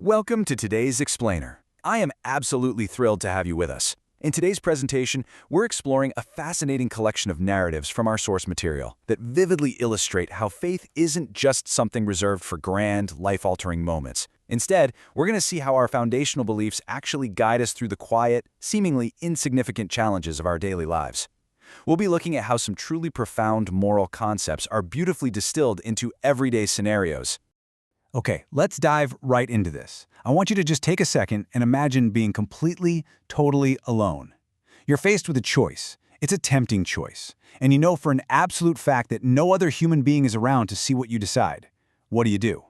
Welcome to today's Explainer. I am absolutely thrilled to have you with us. In today's presentation, we're exploring a fascinating collection of narratives from our source material that vividly illustrate how faith isn't just something reserved for grand, life-altering moments. Instead, we're going to see how our foundational beliefs actually guide us through the quiet, seemingly insignificant challenges of our daily lives. We'll be looking at how some truly profound moral concepts are beautifully distilled into everyday scenarios. Okay, let's dive right into this. I want you to just take a second and imagine being completely, totally alone. You're faced with a choice. It's a tempting choice. And you know for an absolute fact that no other human being is around to see what you decide. What do?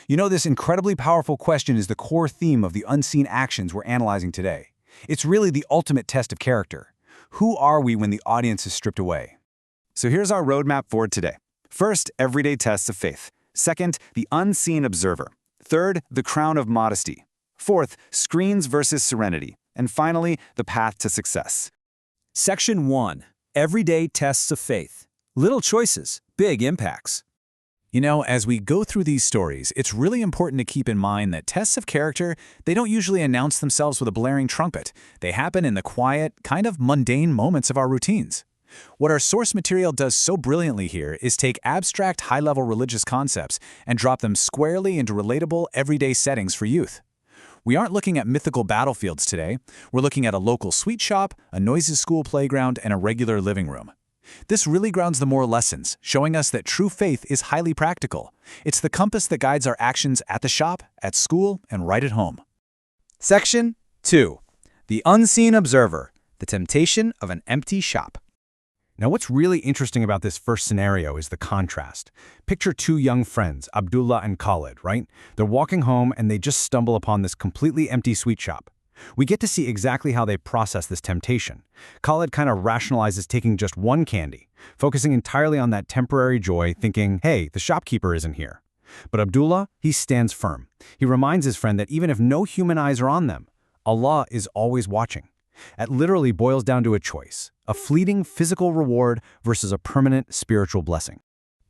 You know, this incredibly powerful question is the core theme of the unseen actions we're analyzing today. It's really the ultimate test of character. Who are we when the audience is stripped away? So here's our roadmap for today. First, everyday tests of faith. Second, the unseen observer. Third, the crown of modesty. Fourth, screens versus serenity. And finally, the path to success. Section 1. Everyday tests of faith. Little choices, big impacts. You know, as we go through these stories, it's really important to keep in mind that tests of character, they don't usually announce themselves with a blaring trumpet. They happen in the quiet, kind of mundane moments of our routines. What our source material does so brilliantly here is take abstract, high-level religious concepts and drop them squarely into relatable, everyday settings for youth. We aren't looking at mythical battlefields today. We're looking at a local sweet shop, a noisy school playground, and a regular living room. This really grounds the moral lessons, showing us that true faith is highly practical. It's the compass that guides our actions at the shop, at school, and right at home. Section 2. The unseen observer. The temptation of an empty shop. Now, what's really interesting about this first scenario is the contrast. Picture two young friends, Abdullah and Khalid, right? They're walking home and they just stumble upon this completely empty sweet shop. We get to see exactly how they process this temptation. Khalid kind of rationalizes taking just one candy, focusing entirely on that temporary joy, thinking, hey, the shopkeeper isn't here. But Abdullah, he stands firm. He reminds his friend that even if no human eyes are on them, Allah is always watching. It literally boils down to a choice, a fleeting physical reward versus a permanent spiritual blessing.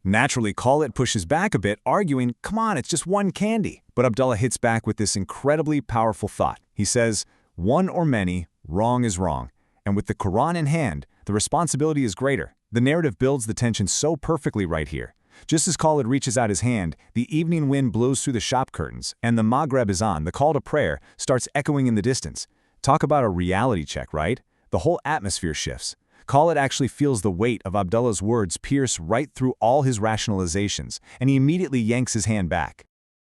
Naturally, Khalid pushes back a bit, arguing, come on, it's just one candy. But Abdullah hits back with this incredibly powerful thought. He says, one or many, wrong is wrong. And with the Quran in hand, the responsibility is greater. The narrative builds the tension so perfectly right here. Just as Khalid reaches out his hand, the evening wind blows through the shop curtains, and the Maghrib is on. The call to prayer starts echoing in the distance. Talk about a reality check, right? The whole atmosphere shifts. Khalid actually feels the weight of Abdullah's words pierce right through all his rationalizations, and he immediately yanks his hand back.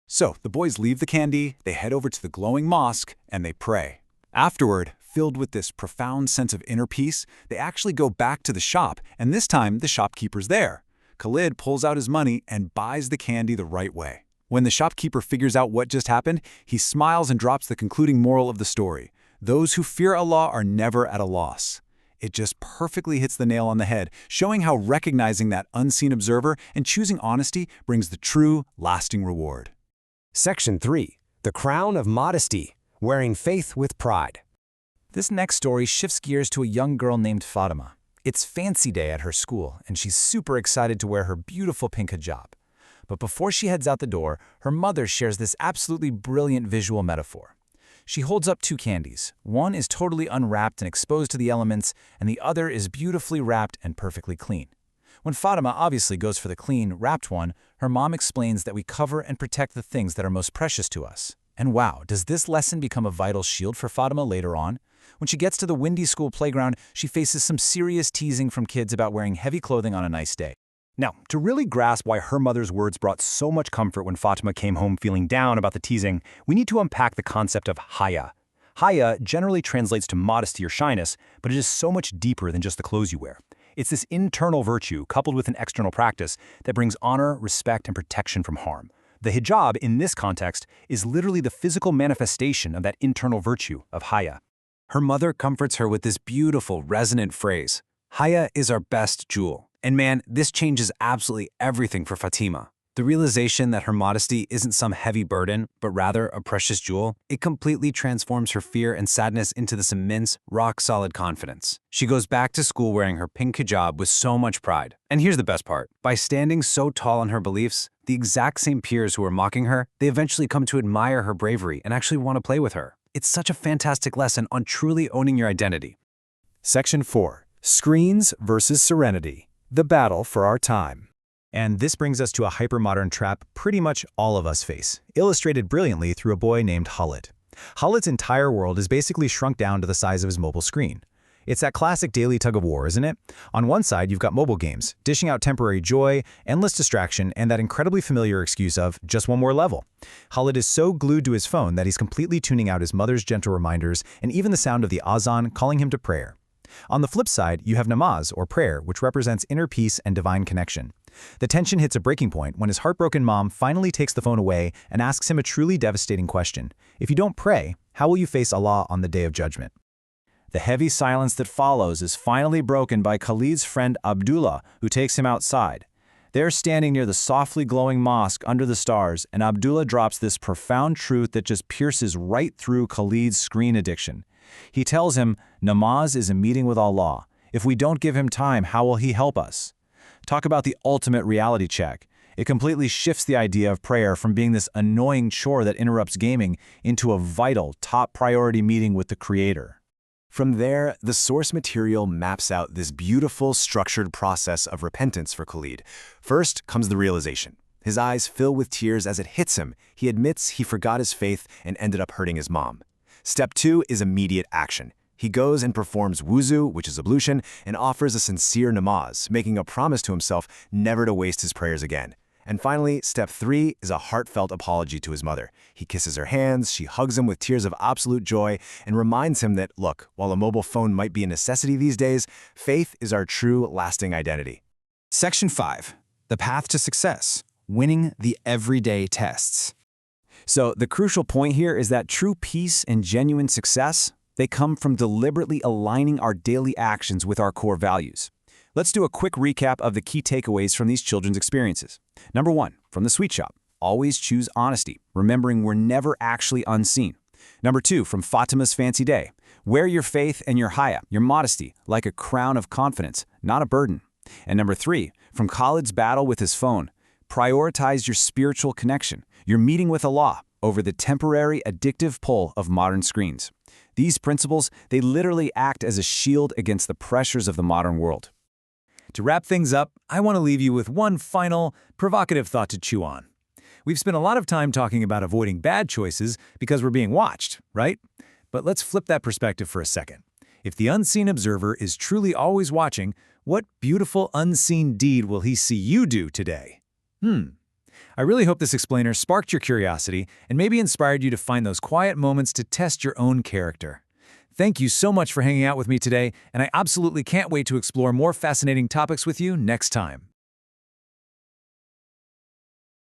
So, the boys leave the candy, they head over to the glowing mosque, and they pray. Afterward, filled with this profound sense of inner peace, they actually go back to the shop, and this time the shopkeeper's there. Khalid pulls out his money and buys the candy the right way. When the shopkeeper figures out what just happened, he smiles and drops the concluding moral of the story. Those who fear Allah are never at a loss. It just perfectly hits the nail on the head, showing how recognizing that unseen observer and choosing honesty brings the true, lasting reward. Section 3. The crown of modesty. Wearing faith with pride. This next story shifts gears to a young girl named Fatima. It's fancy day at her school, and she's super excited to wear her beautiful pink hijab. But before she heads out the door, her mother shares this absolutely brilliant visual metaphor. She holds up two candies. One is totally unwrapped and exposed to the elements, and the other is beautifully wrapped and perfectly clean. When Fatima obviously goes for the clean, wrapped one, her mom explains that we cover and protect the things that are most precious to us. And wow, does this lesson become a vital shield for Fatima later on? When she gets to the windy school playground, she faces some serious teasing from kids about wearing heavy clothing on a nice day. Now, to really grasp why her mother's words brought so much comfort when Fatima came home feeling down about the teasing, we need to unpack the concept of haya. Haya generally translates to modesty or shyness, but it is so much deeper than just the clothes you wear. It's this internal virtue coupled with an external practice that brings honor, respect, and protection from harm. The hijab, in this context, is literally the physical manifestation of that internal virtue of haya. Her mother comforts her with this beautiful, resonant phrase, "Haya is our best jewel." And man, this changes absolutely everything for Fatima. The realization that her modesty isn't some heavy burden, but rather a precious jewel, it completely transforms her fear and sadness into this immense, rock-solid confidence. She goes back to school wearing her pink hijab with so much pride. And here's the best part. By standing so tall in her beliefs, the exact same peers who are mocking her, they eventually come to admire her bravery and actually want to play with her. It's such a fantastic lesson on truly owning your identity. Section 4. Screens versus Serenity. The battle for our time. And this brings us to a hypermodern trap pretty much all of us face, illustrated brilliantly through a boy named Khalid. Khalid's entire world is basically shrunk down to the size of his mobile screen. It's that classic daily tug-of-war, isn't it? On one side, you've got mobile games, dishing out temporary joy, endless distraction, and that incredibly familiar excuse of just one more level. Khalid is so glued to his phone that he's completely tuning out his mother's gentle reminders and even the sound of the azan calling him to prayer. On the flip side, you have namaz, or prayer, which represents inner peace and divine connection. The tension hits a breaking point when his heartbroken mom finally takes the phone away and asks him a truly devastating question. If you don't pray, how will you face Allah on the Day of Judgment? The heavy silence that follows is finally broken by Khalid's friend Abdullah, who takes him outside. They're standing near the softly glowing mosque under the stars, and Abdullah drops this profound truth that just pierces right through Khalid's screen addiction. He tells him, namaz is a meeting with Allah. If we don't give him time, how will he help us? Talk about the ultimate reality check. It completely shifts the idea of prayer from being this annoying chore that interrupts gaming into a vital, top priority meeting with the Creator. From there, the source material maps out this beautiful, structured process of repentance for Khalid. First comes the realization. His eyes fill with tears as it hits him. He admits he forgot his faith and ended up hurting his mom. Step 2 is immediate action. He goes and performs wuzu, which is ablution, and offers a sincere namaz, making a promise to himself never to waste his prayers again. And finally, step 3 is a heartfelt apology to his mother. He kisses her hands, she hugs him with tears of absolute joy, and reminds him that, look, while a mobile phone might be a necessity these days, faith is our true, lasting identity. Section 5. The path to success. Winning the everyday tests. So the crucial point here is that true peace and genuine success, they come from deliberately aligning our daily actions with our core values. Let's do a quick recap of the key takeaways from these children's experiences. Number 1, from the sweet shop, always choose honesty, remembering we're never actually unseen. Number 2, from Fatima's fancy day, wear your faith and your haya, your modesty, like a crown of confidence, not a burden. And number 3, from Khalid's battle with his phone, prioritize your spiritual connection, your meeting with Allah, over the temporary addictive pull of modern screens. These principles, they literally act as a shield against the pressures of the modern world. To wrap things up, I want to leave you with one final, provocative thought to chew on. We've spent a lot of time talking about avoiding bad choices because we're being watched, right? But let's flip that perspective for a second. If the unseen observer is truly always watching, what beautiful unseen deed will he see you do today? I really hope this explainer sparked your curiosity and maybe inspired you to find those quiet moments to test your own character. Thank you so much for hanging out with me today, and I absolutely can't wait to explore more fascinating topics with you next time.